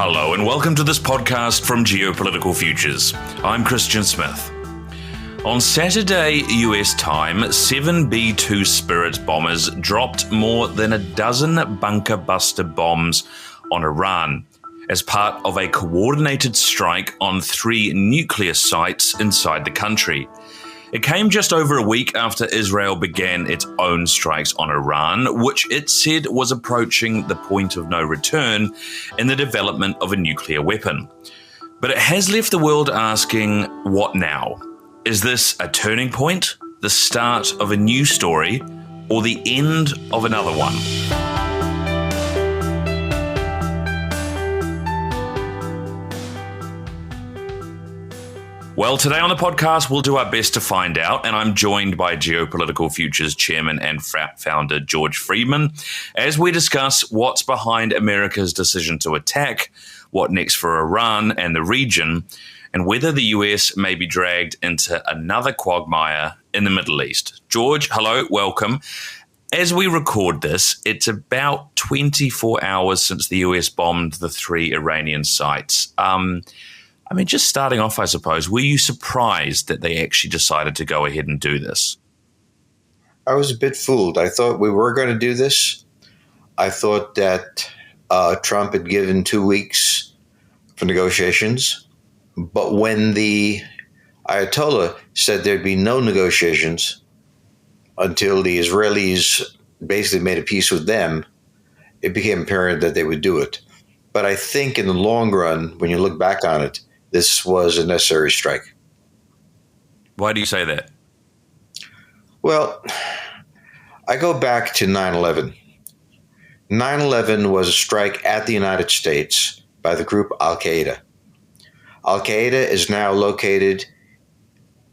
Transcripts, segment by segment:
Hello and welcome to this podcast from Geopolitical Futures. I'm Christian Smith. On Saturday, US time, 7 B-2 Spirit bombers dropped more than a dozen bunker buster bombs on Iran as part of a coordinated strike on 3 nuclear sites inside the country. It came just over a week after Israel began its own strikes on Iran, which it said was approaching the point of no return in the development of a nuclear weapon. But it has left the world asking, what now? Is this a turning point, the start of a new story, or the end of another one? Well, today on the podcast, we'll do our best to find out, and I'm joined by Geopolitical Futures Chairman and founder George Friedman as we discuss what's behind America's decision to attack, what next for Iran and the region, and whether the US may be dragged into another quagmire in the Middle East. George, hello, welcome. As we record this, it's about 24 hours since the US bombed the 3 Iranian sites. Just starting off, I suppose, were you surprised that they actually decided to go ahead and do this? I was a bit fooled. I thought we were going to do this. I thought that Trump had given 2 weeks for negotiations. But when the Ayatollah said there'd be no negotiations until the Israelis basically made a peace with them, it became apparent that they would do it. But I think in the long run, when you look back on it, this was a necessary strike. Why do you say that? Well, I go back to 9/11. 9/11 was a strike at the United States by the group Al-Qaeda. Al-Qaeda is now located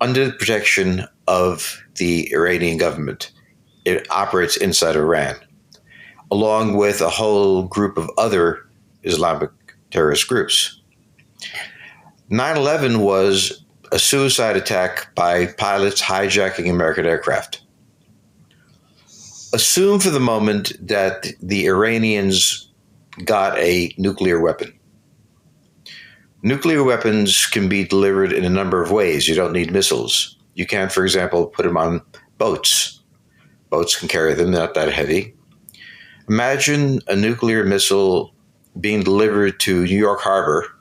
under the protection of the Iranian government. It operates inside Iran, along with a whole group of other Islamic terrorist groups. 9/11 was a suicide attack by pilots hijacking American aircraft. Assume for the moment that the Iranians got a nuclear weapon. Nuclear weapons can be delivered in a number of ways. You don't need missiles. You can, for example, put them on boats. Boats can carry them, they're not that heavy. Imagine a nuclear missile being delivered to New York Harbor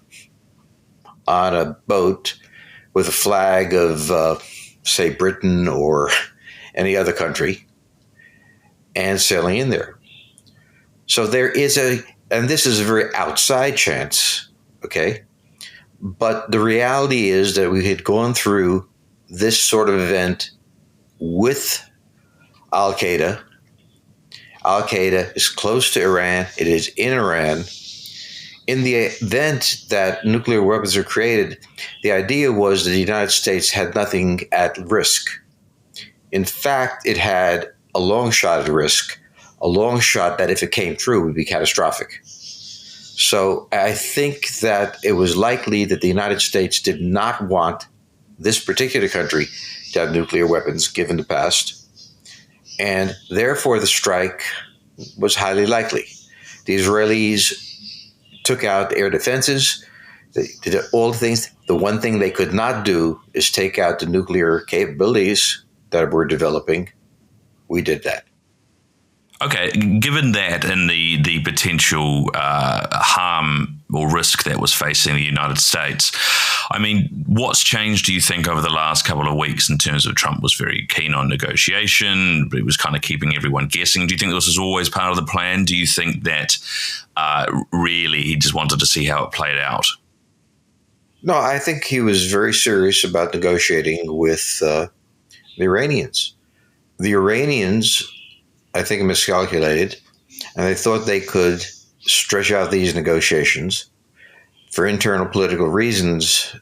on a boat with a flag of, say, Britain or any other country, and sailing in there. So there is and this is a very outside chance, okay? But the reality is that we had gone through this sort of event with Al-Qaeda. Al-Qaeda is close to Iran. It is in Iran. In the event that nuclear weapons are created, the idea was that the United States had nothing at risk. In fact, it had a long shot at risk, a long shot that if it came true would be catastrophic. So I think that it was likely that the United States did not want this particular country to have nuclear weapons given the past, and therefore the strike was highly likely. The Israelis took out air defenses. They did all the things. The one thing they could not do is take out the nuclear capabilities that we're developing. We did that. Okay, given that and the potential harm or risk that was facing the United States, what's changed, do you think, over the last couple of weeks in terms of Trump was very keen on negotiation, but he was kind of keeping everyone guessing? Do you think this was always part of the plan? Do you think that really he just wanted to see how it played out? No, I think he was very serious about negotiating with the Iranians. The Iranians, I think, miscalculated, and they thought they could stretch out these negotiations. For internal political reasons,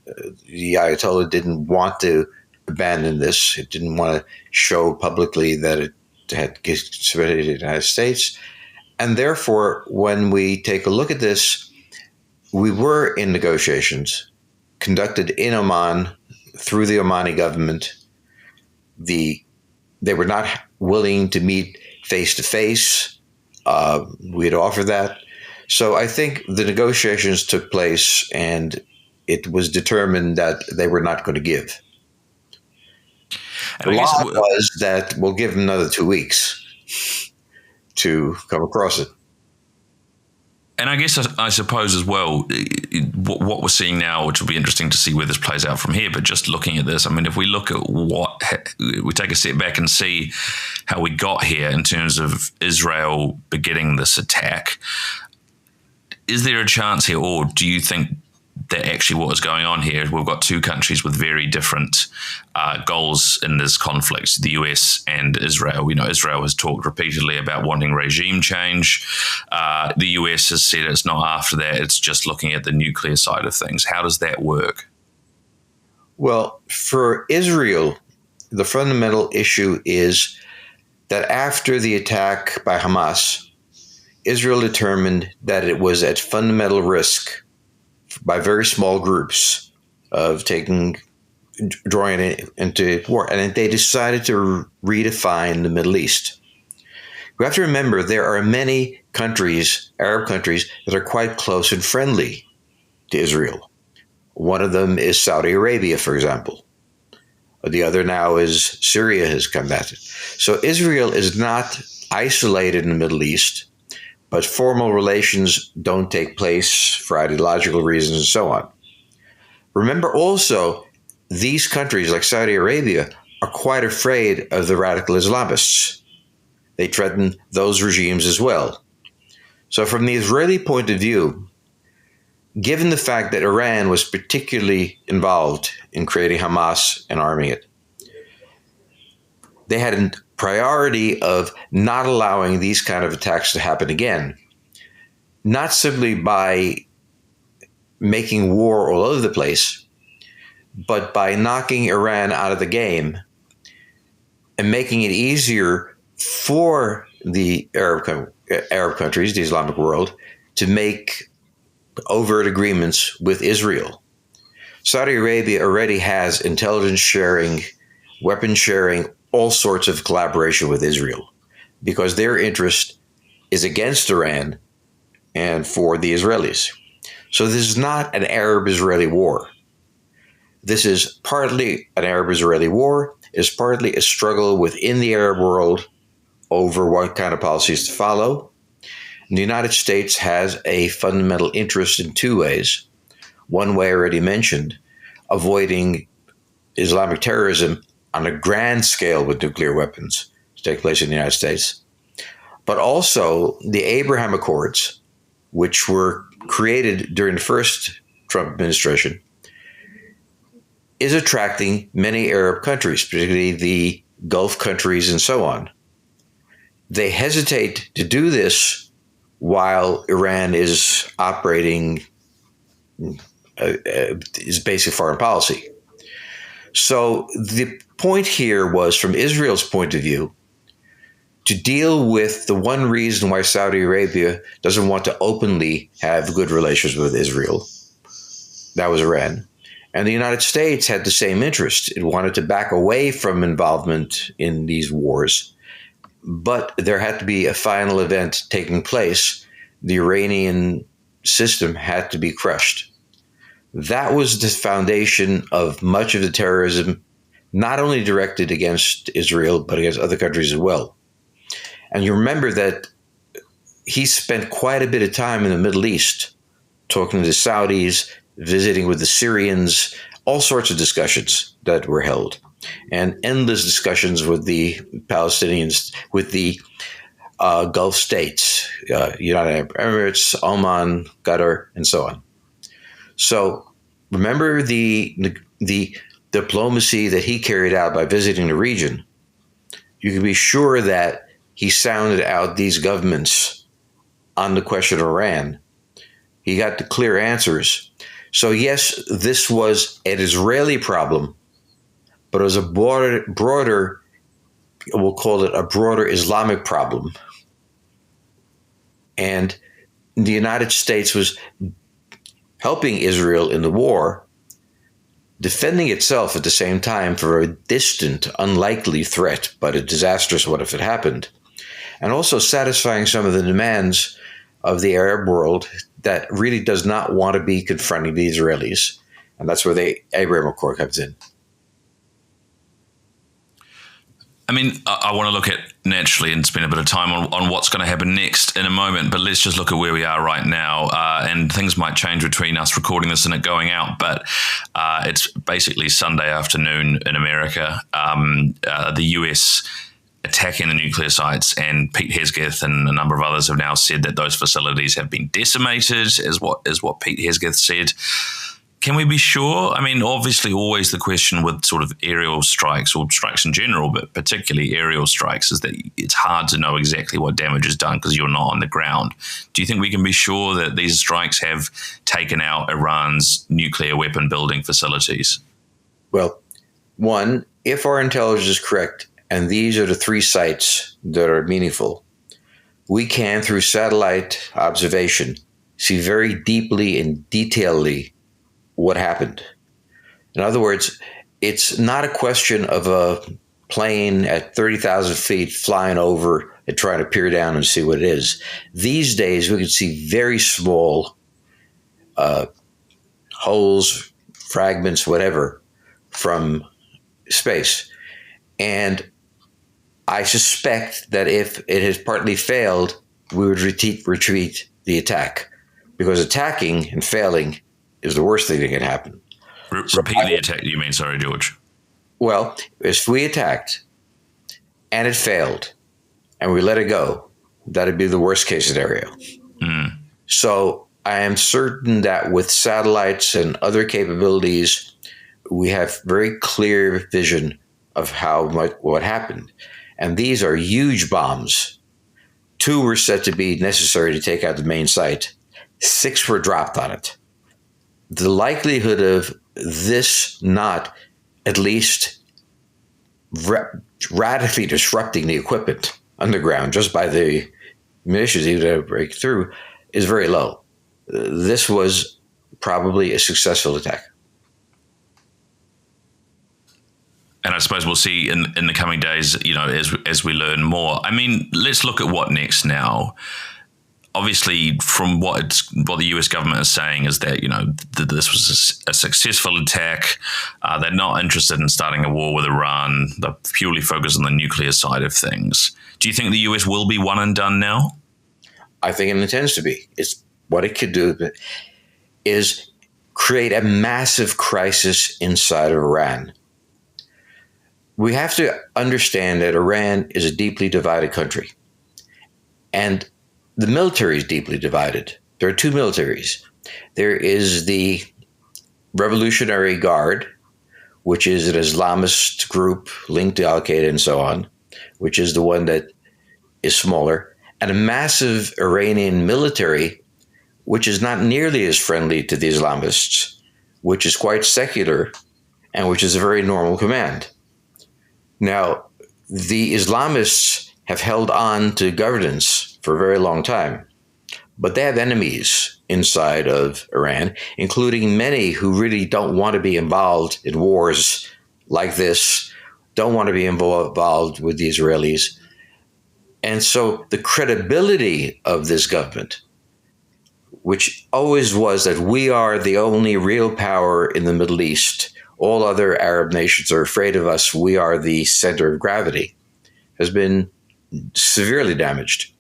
the Ayatollah didn't want to abandon this. It didn't want to show publicly that it had submitted to the United States. And therefore, when we take a look at this, we were in negotiations conducted in Oman through the Omani government. They were not willing to meet face to face. We had offered that. So I think the negotiations took place, and it was determined that they were not going to give. And The I guess, lie was that we'll give them another 2 weeks to come across it. and I guess I suppose as well, what we're seeing now, which will be interesting to see where this plays out from here. But just looking at this, I mean, if we look at we take a step back and see how we got here in terms of Israel beginning this attack, is there a chance here, or do you think that actually what is going on here, we've got two countries with very different goals in this conflict, the US and Israel? We know Israel has talked repeatedly about wanting regime change. The US has said it's not after that, it's just looking at the nuclear side of things. How does that work? Well, for Israel, the fundamental issue is that after the attack by Hamas, Israel determined that it was at fundamental risk by very small groups of drawing it into war. And they decided to redefine the Middle East. We have to remember there are many countries, Arab countries, that are quite close and friendly to Israel. One of them is Saudi Arabia, for example. The other now is Syria has come back. So Israel is not isolated in the Middle East, but formal relations don't take place for ideological reasons and so on. Remember also, these countries like Saudi Arabia are quite afraid of the radical Islamists. They threaten those regimes as well. So from the Israeli point of view, given the fact that Iran was particularly involved in creating Hamas and arming it, they had a priority of not allowing these kind of attacks to happen again, not simply by making war all over the place, but by knocking Iran out of the game and making it easier for the Arab countries, the Islamic world, to make overt agreements with Israel. Saudi Arabia already has intelligence sharing, weapon sharing, all sorts of collaboration with Israel because their interest is against Iran and for the Israelis. So this is not an Arab-Israeli war. This is partly an Arab-Israeli war. It's partly a struggle within the Arab world over what kind of policies to follow. And the United States has a fundamental interest in two ways. One way I already mentioned, avoiding Islamic terrorism on a grand scale with nuclear weapons to take place in the United States, but also the Abraham Accords, which were created during the first Trump administration, is attracting many Arab countries, particularly the Gulf countries and so on. They hesitate to do this while Iran is operating its basic foreign policy. So the point here was, from Israel's point of view, to deal with the one reason why Saudi Arabia doesn't want to openly have good relations with Israel. That was Iran. And the United States had the same interest. It wanted to back away from involvement in these wars. But there had to be a final event taking place. The Iranian system had to be crushed. That was the foundation of much of the terrorism, not only directed against Israel, but against other countries as well. And you remember that he spent quite a bit of time in the Middle East, talking to the Saudis, visiting with the Syrians, all sorts of discussions that were held, and endless discussions with the Palestinians, with the Gulf states, United Arab Emirates, Oman, Qatar, and so on. So remember the diplomacy that he carried out by visiting the region. You can be sure that he sounded out these governments on the question of Iran. He got the clear answers. So yes, this was an Israeli problem, but it was a broader, we'll call it a broader Islamic problem. And the United States was helping Israel in the war, defending itself at the same time for a distant, unlikely threat, but a disastrous what if it happened, and also satisfying some of the demands of the Arab world that really does not want to be confronting the Israelis. And that's where the Abraham Accord comes in. I mean, I want to look at naturally and spend a bit of time on what's going to happen next in a moment, but let's just look at where we are right now. And things might change between us recording this and it going out, but it's basically Sunday afternoon in America. The US attacking the nuclear sites, and Pete Hegseth and a number of others have now said that those facilities have been decimated, is what Pete Hegseth said. Can we be sure? I mean, obviously, always the question with sort of aerial strikes or strikes in general, but particularly aerial strikes, is that it's hard to know exactly what damage is done because you're not on the ground. Do you think we can be sure that these strikes have taken out Iran's nuclear weapon building facilities? Well, one, if our intelligence is correct, and these are the 3 sites that are meaningful, we can, through satellite observation, see very deeply and detailedly what happened. In other words, it's not a question of a plane at 30,000 feet flying over and trying to peer down and see what it is. These days, we can see very small holes, fragments, whatever, from space. And I suspect that if it has partly failed, we would retreat the attack, because attacking and failing is the worst thing that can happen. Repeat the attack, you mean? Sorry, George. Well, if we attacked and it failed and we let it go, that'd be the worst case scenario. Mm. So I am certain that with satellites and other capabilities, we have very clear vision of what happened. And these are huge bombs. 2 were said to be necessary to take out the main site. 6 were dropped on it. The likelihood of this not at least radically disrupting the equipment underground just by the munitions even to break through is very low. This was probably a successful attack. And I suppose we'll see in the coming days, as we learn more. I mean, let's look at what next now. Obviously, from what the US government is saying is that, this was a successful attack. They're not interested in starting a war with Iran. They're purely focused on the nuclear side of things. Do you think the US will be one and done now? I think it intends to be. It's what it could do is create a massive crisis inside of Iran. We have to understand that Iran is a deeply divided country. And the military is deeply divided. There are 2 militaries. There is the Revolutionary Guard, which is an Islamist group linked to Al-Qaeda and so on, which is the one that is smaller, and a massive Iranian military, which is not nearly as friendly to the Islamists, which is quite secular, and which is a very normal command. Now, the Islamists have held on to governance for a very long time, but they have enemies inside of Iran, including many who really don't want to be involved in wars like this, don't want to be involved with the Israelis. And so the credibility of this government, which always was that we are the only real power in the Middle East, all other Arab nations are afraid of us, we are the center of gravity, has been severely damaged.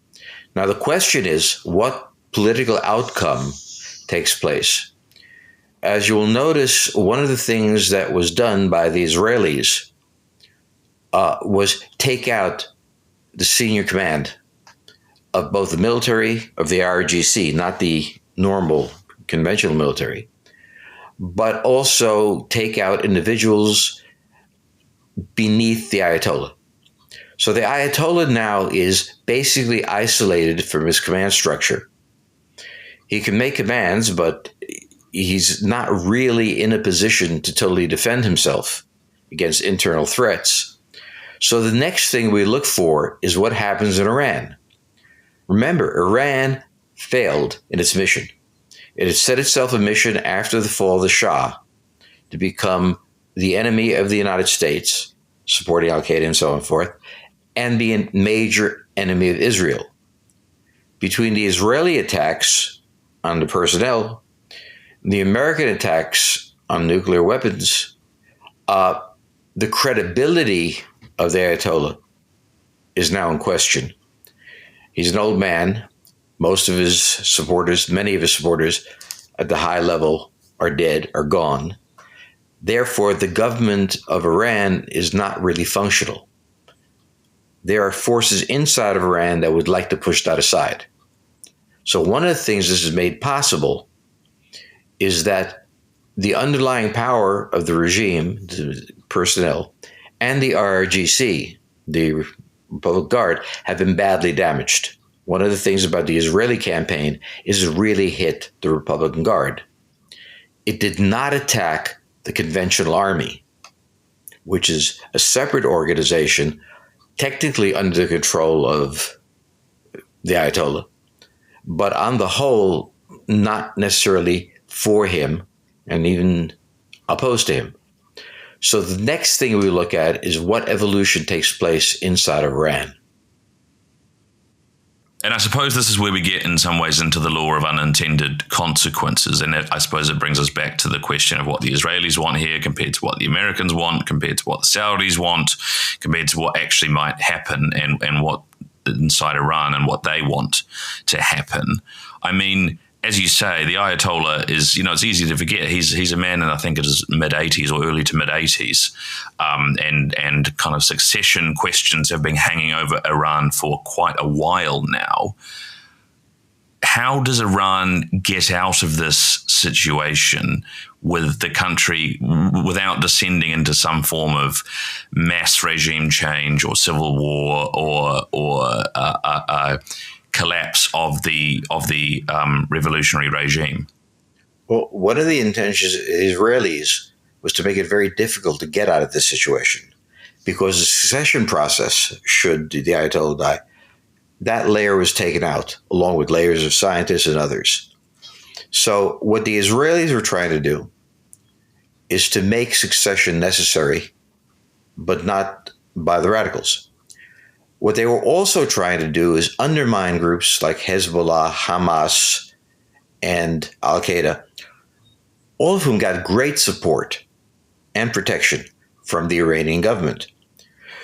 Now, the question is, what political outcome takes place? As you will notice, one of the things that was done by the Israelis was take out the senior command of both the military, of the IRGC, not the normal conventional military, but also take out individuals beneath the Ayatollah. So the Ayatollah now is basically isolated from his command structure. He can make commands, but he's not really in a position to totally defend himself against internal threats. So the next thing we look for is what happens in Iran. Remember, Iran failed in its mission. It had set itself a mission after the fall of the Shah to become the enemy of the United States, supporting Al-Qaeda and so on forth, and be a major enemy of Israel. between the Israeli attacks on the personnel, the American attacks on nuclear weapons, the credibility of the Ayatollah is now in question. He's an old man. Most of his supporters, many of his supporters at the high level are dead, are gone. Therefore, the government of Iran is not really functional. There are forces inside of Iran that would like to push that aside. So one of the things this has made possible is that the underlying power of the regime, the personnel, and the RRGC, the Republic Guard, have been badly damaged. One of the things about the Israeli campaign is it really hit the Republican Guard. It did not attack the conventional army, which is a separate organization, technically under the control of the Ayatollah, but on the whole, not necessarily for him and even opposed to him. So the next thing we look at is what evolution takes place inside of Iran. And I suppose this is where we get in some ways into the law of unintended consequences. And I suppose it brings us back to the question of what the Israelis want here compared to what the Americans want, compared to what the Saudis want, compared to what actually might happen and what inside Iran and what they want to happen. I mean, as you say, the Ayatollah is, it's easy to forget. He's a man in, I think it is mid-80s or early to mid-80s. And kind of succession questions have been hanging over Iran for quite a while now. How does Iran get out of this situation with the country without descending into some form of mass regime change or civil war or collapse of the revolutionary regime? Well, one of the intentions of the Israelis was to make it very difficult to get out of this situation, because the succession process, should the Ayatollah die, that layer was taken out, along with layers of scientists and others. So what the Israelis were trying to do is to make succession necessary, but not by the radicals. What they were also trying to do is undermine groups like Hezbollah, Hamas, and Al-Qaeda, all of whom got great support and protection from the Iranian government.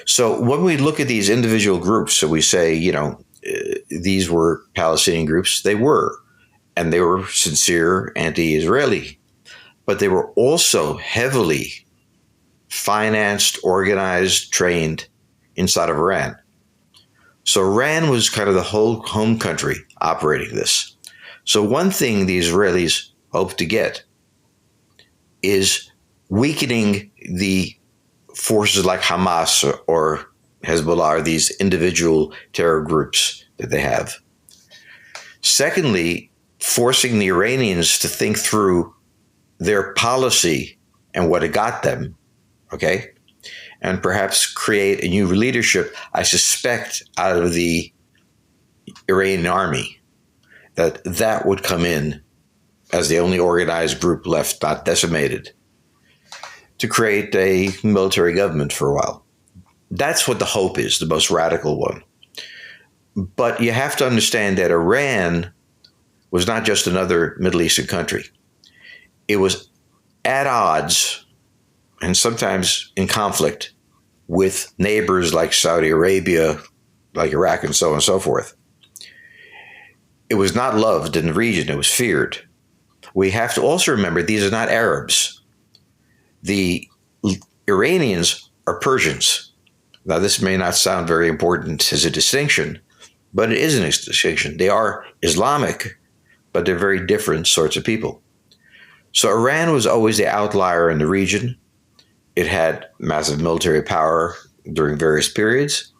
So when we look at these individual groups, so we say, these were Palestinian groups, they were, and they were sincere anti-Israeli, but they were also heavily financed, organized, trained inside of Iran. So Iran was kind of the whole home country operating this. So one thing the Israelis hope to get is weakening the forces like Hamas or Hezbollah, or these individual terror groups that they have. Secondly, forcing the Iranians to think through their policy and what it got them, okay? And perhaps create a new leadership, I suspect, out of the Iranian army, that would come in as the only organized group left, not decimated, to create a military government for a while. That's what the hope is, the most radical one. But you have to understand that Iran was not just another Middle Eastern country. It was at odds and sometimes in conflict with neighbors like Saudi Arabia, like Iraq, and so on and so forth. It was not loved in the region, it was feared. We have to also remember these are not Arabs. The Iranians are Persians. Now, this may not sound very important as a distinction, but it is a distinction. They are Islamic, but they're very different sorts of people. So Iran was always the outlier in the region. It had massive military power during various periods.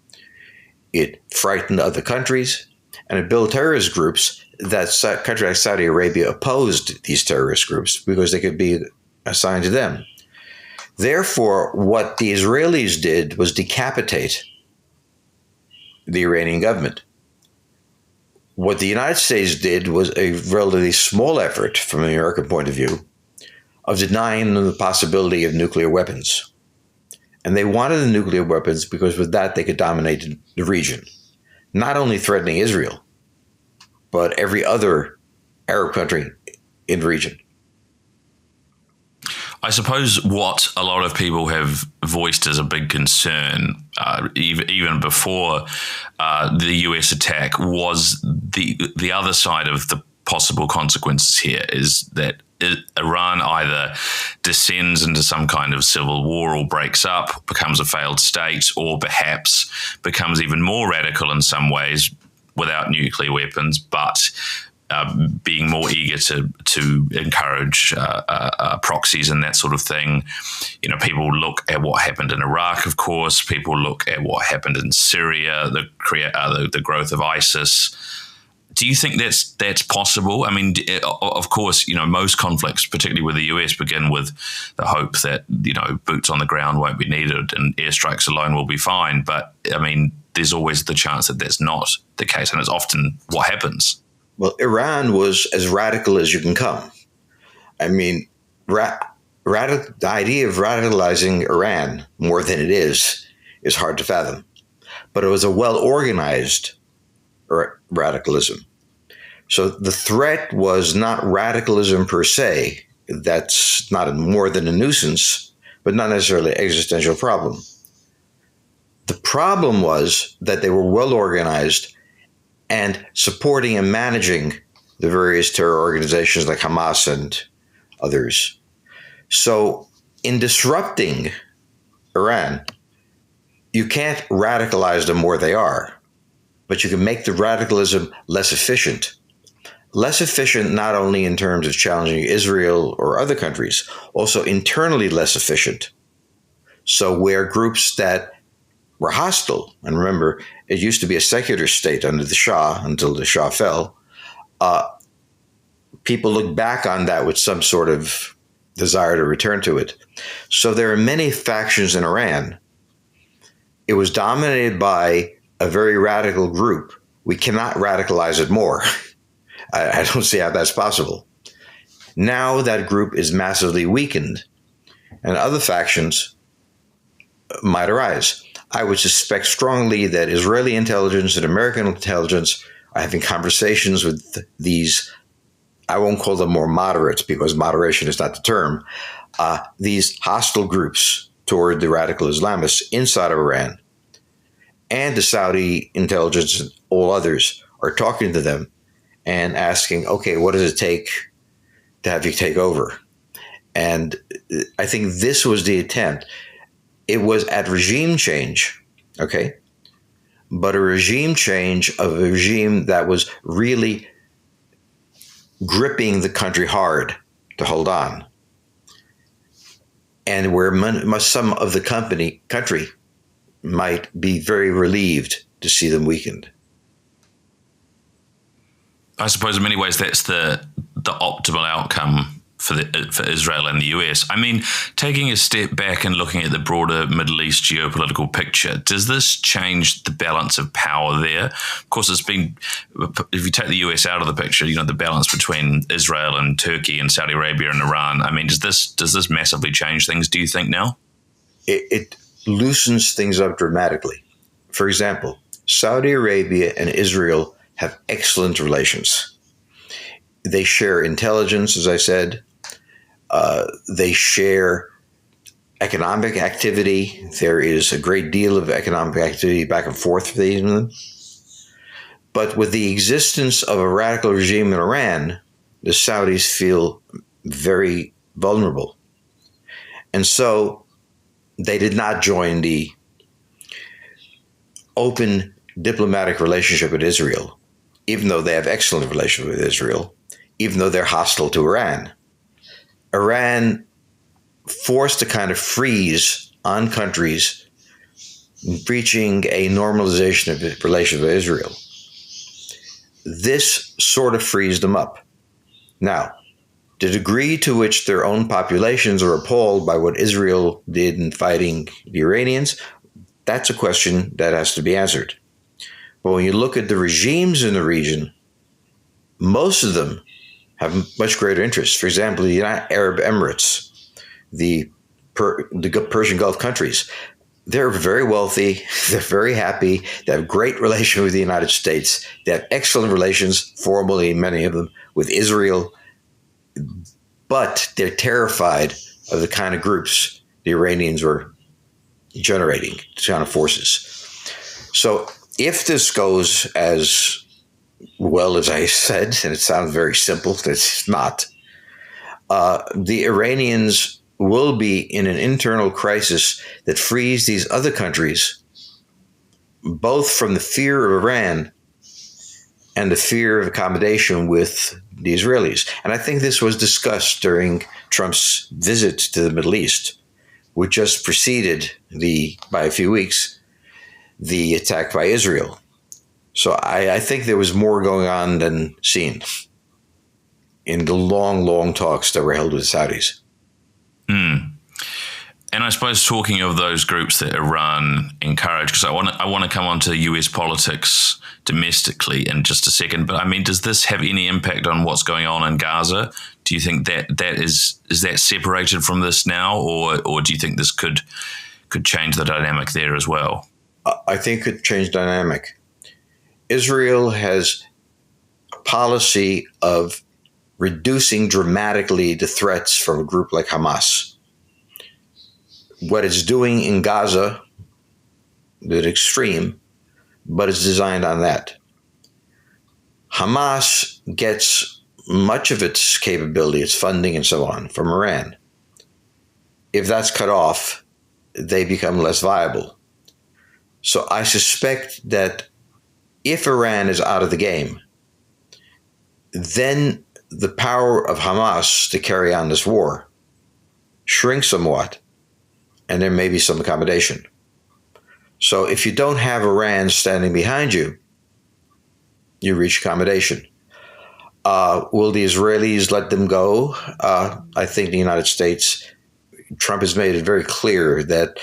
It frightened other countries, and it built terrorist groups. That country like Saudi Arabia opposed these terrorist groups because they could be assigned to them. Therefore, what the Israelis did was decapitate the Iranian government. What the United States did was a relatively small effort, from an American point of view, of denying them the possibility of nuclear weapons. And they wanted the nuclear weapons because with that they could dominate the region, not only threatening Israel, but every other Arab country in the region. I suppose what a lot of people have voiced as a big concern, even before the US attack, was the other side of the possible consequences here is that Iran either descends into some kind of civil war or breaks up, becomes a failed state, or perhaps becomes even more radical in some ways without nuclear weapons, but being more eager to encourage proxies and that sort of thing. People look at what happened in Iraq, of course. People look at what happened in Syria, the growth of ISIS. Do you think that's possible? I mean, of course, most conflicts, particularly with the US, begin with the hope that, boots on the ground won't be needed and airstrikes alone will be fine. But, I mean, there's always the chance that that's not the case, and it's often what happens. Well, Iran was as radical as you can come. I mean, the idea of radicalizing Iran more than it is hard to fathom. But it was a well-organized radicalism. So the threat was not radicalism per se. That's not more than a nuisance, but not necessarily an existential problem. The problem was that they were well-organized and supporting and managing the various terror organizations like Hamas and others. So in disrupting Iran, you can't radicalize them where they are, but you can make the radicalism less efficient. Less efficient not only in terms of challenging Israel or other countries, also internally less efficient. So where groups that were hostile, and remember, it used to be a secular state under the Shah until the Shah fell, people look back on that with some sort of desire to return to it. So there are many factions in Iran. It was dominated by a very radical group. We cannot radicalize it more. I don't see how that's possible. Now that group is massively weakened, and other factions might arise. I would suspect strongly that Israeli intelligence and American intelligence are having conversations with these, I won't call them more moderates because moderation is not the term, these hostile groups toward the radical Islamists inside of Iran. And the Saudi intelligence and all others are talking to them and asking, okay, what does it take to have you take over? And I think this was the attempt. It was at regime change, okay? But a regime change of a regime that was really gripping the country hard to hold on. And where some of the country might be very relieved to see them weakened. I suppose in many ways that's the optimal outcome for Israel and the US. I mean, taking a step back and looking at the broader Middle East geopolitical picture, does this change the balance of power there? Of course, it's been, if you take the US out of the picture, the balance between Israel and Turkey and Saudi Arabia and Iran. I mean, does this massively change things, do you think, now? It loosens things up dramatically. For example, Saudi Arabia and Israel have excellent relations. They share intelligence, as I said. They share economic activity. There is a great deal of economic activity back and forth between them. But with the existence of a radical regime in Iran, the Saudis feel very vulnerable. And so they did not join the open diplomatic relationship with Israel, even though they have excellent relations with Israel, even though they're hostile to Iran. Iran forced a kind of freeze on countries reaching a normalization of its relations with Israel. This sort of frees them up. Now, the degree to which their own populations are appalled by what Israel did in fighting the Iranians, that's a question that has to be answered. But when you look at the regimes in the region, most of them have much greater interest. For example, the United Arab Emirates, the Persian Gulf countries, They're very wealthy. They're very happy. They have great relations with the United States. They have excellent relations, formally, many of them, with Israel. But they're terrified of the kind of groups the Iranians were generating, the kind of forces. So if this goes as well as I said, and it sounds very simple, it's not, the Iranians will be in an internal crisis that frees these other countries, both from the fear of Iran and the fear of accommodation with the Israelis. And I think this was discussed during Trump's visit to the Middle East, which just preceded by a few weeks, the attack by Israel. So I think there was more going on than seen in the long, long talks that were held with the Saudis. And I suppose talking of those groups that Iran encouraged, because I want to come on to US politics domestically in just a second. But I mean, does this have any impact on what's going on in Gaza? Do you think that is that separated from this now, or do you think this could change the dynamic there as well? I think it could change dynamic. Israel has a policy of reducing dramatically the threats from a group like Hamas. What it's doing in Gaza, the extreme, but it's designed on that. Hamas gets much of its capability, its funding and so on, from Iran. If that's cut off, they become less viable. So I suspect that if Iran is out of the game, then the power of Hamas to carry on this war shrinks somewhat, and there may be some accommodation. So if you don't have Iran standing behind you, you reach accommodation. Will the Israelis let them go? I think the United States, Trump has made it very clear that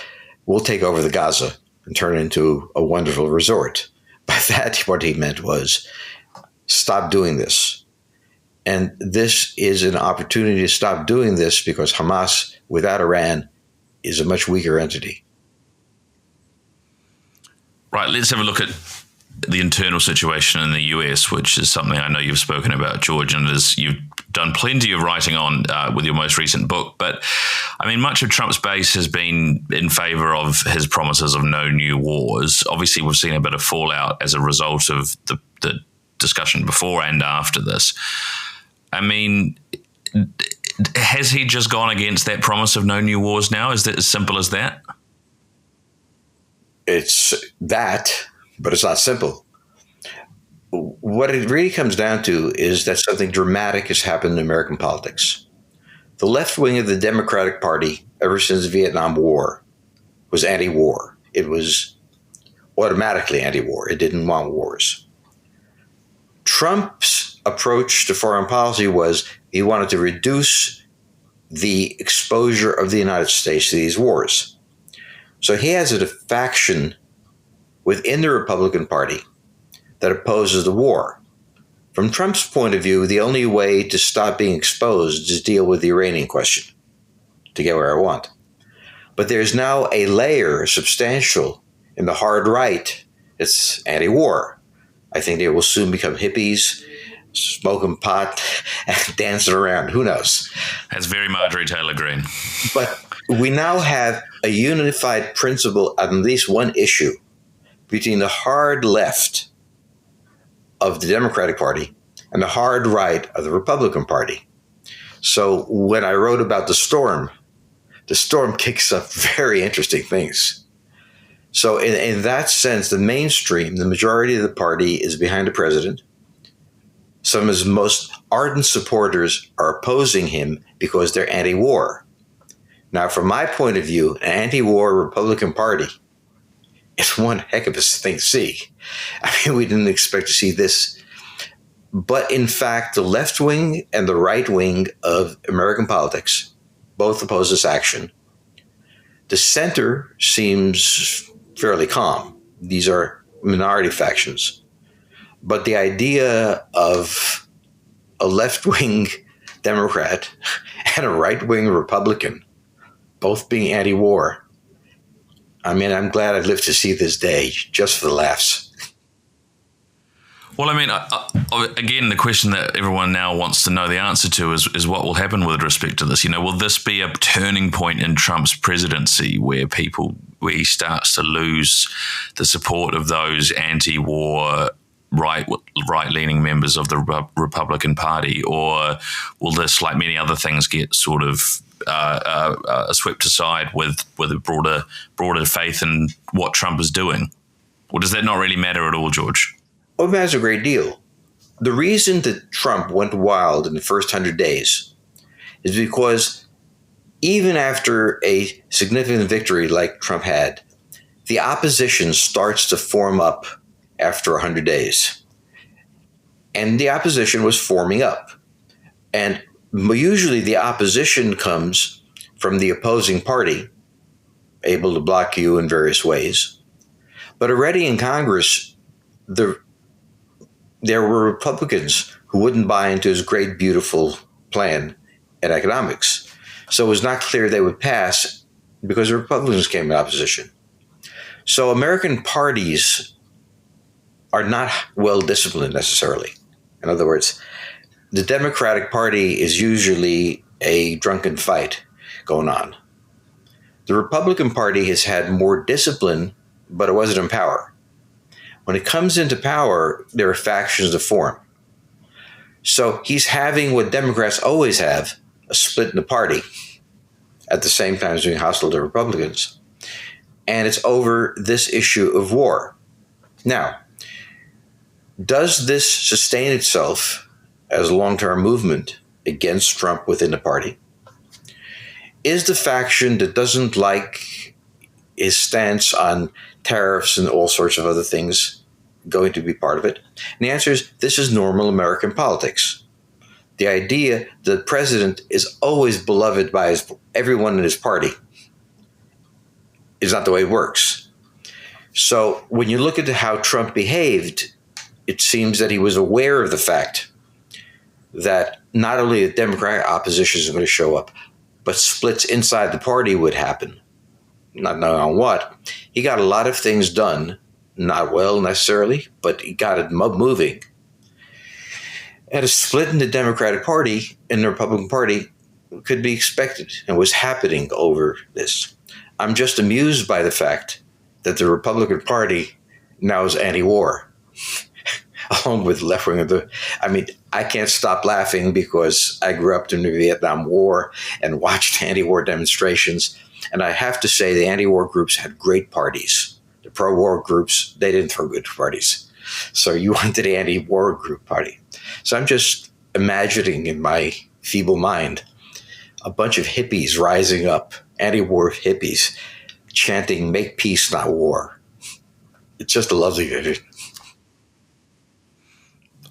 we'll take over the Gaza and turn it into a wonderful resort. By that, what he meant was stop doing this. And this is an opportunity to stop doing this because Hamas, without Iran, is a much weaker entity. Right, let's have a look at the internal situation in the US, which is something I know you've spoken about, George, and you've done plenty of writing on with your most recent book. But I mean, much of Trump's base has been in favor of his promises of no new wars. Obviously, we've seen a bit of fallout as a result of the discussion before and after this. I mean, has he just gone against that promise of no new wars now? Is that as simple as that? It's that, but it's not simple. What it really comes down to is that something dramatic has happened in American politics. The left wing of the Democratic Party, ever since the Vietnam War, was anti-war. It was automatically anti-war. It didn't want wars. Trump's approach to foreign policy was he wanted to reduce the exposure of the United States to these wars. So he has a faction within the Republican Party that opposes the war. From Trump's point of view, the only way to stop being exposed is to deal with the Iranian question to get where I want. But there's now a layer, substantial, in the hard right. It's anti-war. I think they will soon become hippies, smoking pot and dancing around. Who knows? That's very Marjorie Taylor Greene. But we now have a unified principle on at least one issue between the hard left of the Democratic Party and the hard right of the Republican Party. So when I wrote about the storm kicks up very interesting things. So in that sense, the mainstream, the majority of the party is behind the president. Some of his most ardent supporters are opposing him because they're anti-war. Now, from my point of view, an anti-war Republican Party is one heck of a thing to see. I mean, we didn't expect to see this. But in fact, the left wing and the right wing of American politics both oppose this action. The center seems fairly calm. These are minority factions. But the idea of a left-wing Democrat and a right-wing Republican both being anti-war, I mean, I'm glad I lived to see this day, just for the laughs. Well, I mean, again, the question that everyone now wants to know the answer to is what will happen with respect to this. Will this be a turning point in Trump's presidency where he starts to lose the support of those anti-war right-leaning members of the Republican Party, or will this, like many other things, get sort of swept aside with a broader faith in what Trump is doing? Or does that not really matter at all, George? Oh, it matters a great deal. The reason that Trump went wild in the first 100 days is because even after a significant victory like Trump had, the opposition starts to form up after 100 days. And the opposition was forming up. And usually the opposition comes from the opposing party, able to block you in various ways. But already in Congress, there were Republicans who wouldn't buy into his great, beautiful plan in economics. So it was not clear they would pass because the Republicans came in opposition. So American parties are not well disciplined necessarily. In other words, the Democratic Party is usually a drunken fight going on. The Republican Party has had more discipline, but it wasn't in power. When it comes into power, there are factions that form. So he's having what Democrats always have, a split in the party, at the same time as being hostile to Republicans. And it's over this issue of war. Now, does this sustain itself as a long-term movement against Trump within the party? Is the faction that doesn't like his stance on tariffs and all sorts of other things going to be part of it? And the answer is, this is normal American politics. The idea that the president is always beloved by everyone in his party is not the way it works. So when you look at how Trump behaved, it seems that he was aware of the fact that not only the Democratic opposition is going to show up, but splits inside the party would happen. Not knowing on what. He got a lot of things done, not well necessarily, but he got it moving. And a split in the Democratic Party and the Republican Party could be expected and was happening over this. I'm just amused by the fact that the Republican Party now is anti-war, along with left wing of the. I mean, I can't stop laughing because I grew up during the Vietnam War and watched anti-war demonstrations. And I have to say, the anti-war groups had great parties. The pro-war groups, they didn't throw good parties. So you wanted the anti-war group party. So I'm just imagining in my feeble mind a bunch of hippies rising up, anti-war hippies, chanting, "Make peace, not war." It's just a lovely vision.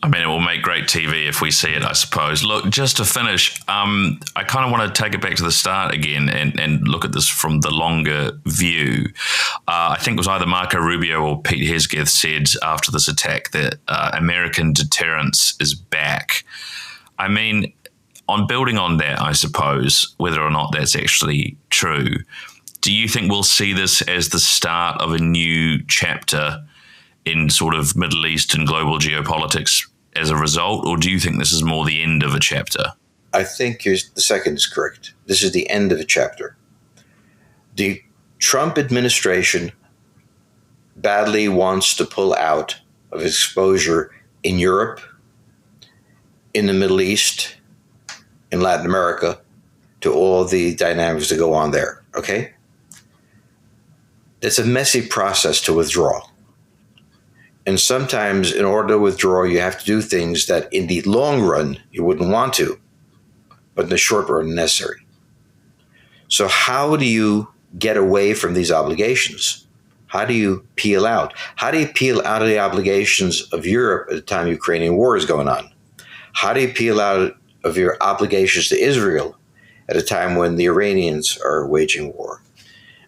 I mean, it will make great TV if we see it, I suppose. Look, just to finish, I kind of want to take it back to the start again and look at this from the longer view. I think it was either Marco Rubio or Pete Hegseth said after this attack that American deterrence is back. I mean, on building on that, I suppose, whether or not that's actually true, do you think we'll see this as the start of a new chapter in sort of Middle East and global geopolitics as a result, or do you think this is more the end of a chapter? I think the second is correct. This is the end of a chapter. The Trump administration badly wants to pull out of exposure in Europe, in the Middle East, in Latin America, to all the dynamics that go on there, okay? It's a messy process to withdraw. And sometimes in order to withdraw, you have to do things that in the long run you wouldn't want to, but in the short run necessary. So how do you get away from these obligations? How do you peel out? How do you peel out of the obligations of Europe at the time Ukrainian war is going on? How do you peel out of your obligations to Israel at a time when the Iranians are waging war?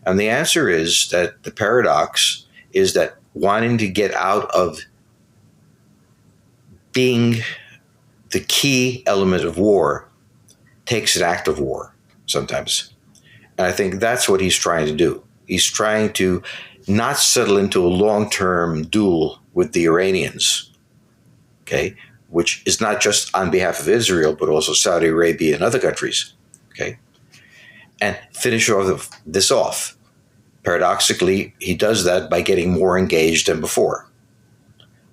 And the answer is that the paradox is that wanting to get out of being the key element of war takes an act of war sometimes. And I think that's what he's trying to do. He's trying to not settle into a long-term duel with the Iranians, okay, which is not just on behalf of Israel, but also Saudi Arabia and other countries, okay, and finish this off. Paradoxically, he does that by getting more engaged than before.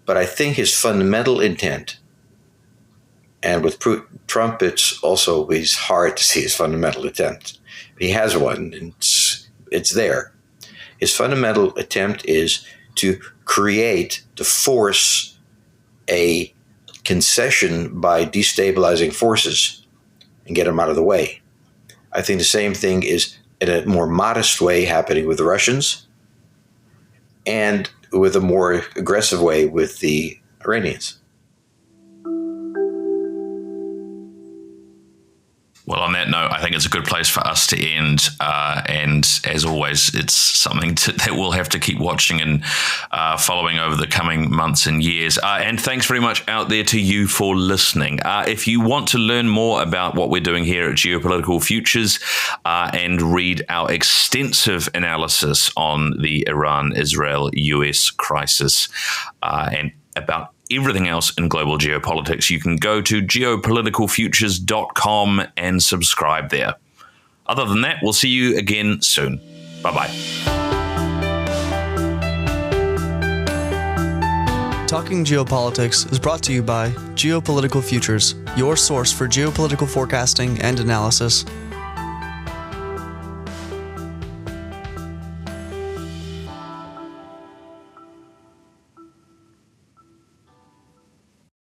But I think his fundamental intent, and with Trump, it's hard to see his fundamental intent. He has one, and it's there. His fundamental attempt is to force a concession by destabilizing forces and get them out of the way. I think the same thing is in a more modest way happening with the Russians and with a more aggressive way with the Iranians. Well, on that note, I think it's a good place for us to end. And as always, it's something that we'll have to keep watching and following over the coming months and years. And thanks very much out there to you for listening. If you want to learn more about what we're doing here at Geopolitical Futures and read our extensive analysis on the Iran-Israel-US crisis and about everything else in global geopolitics, you can go to geopoliticalfutures.com and subscribe there. Other than that, we'll see you again soon. Bye-bye. Talking Geopolitics is brought to you by Geopolitical Futures, your source for geopolitical forecasting and analysis.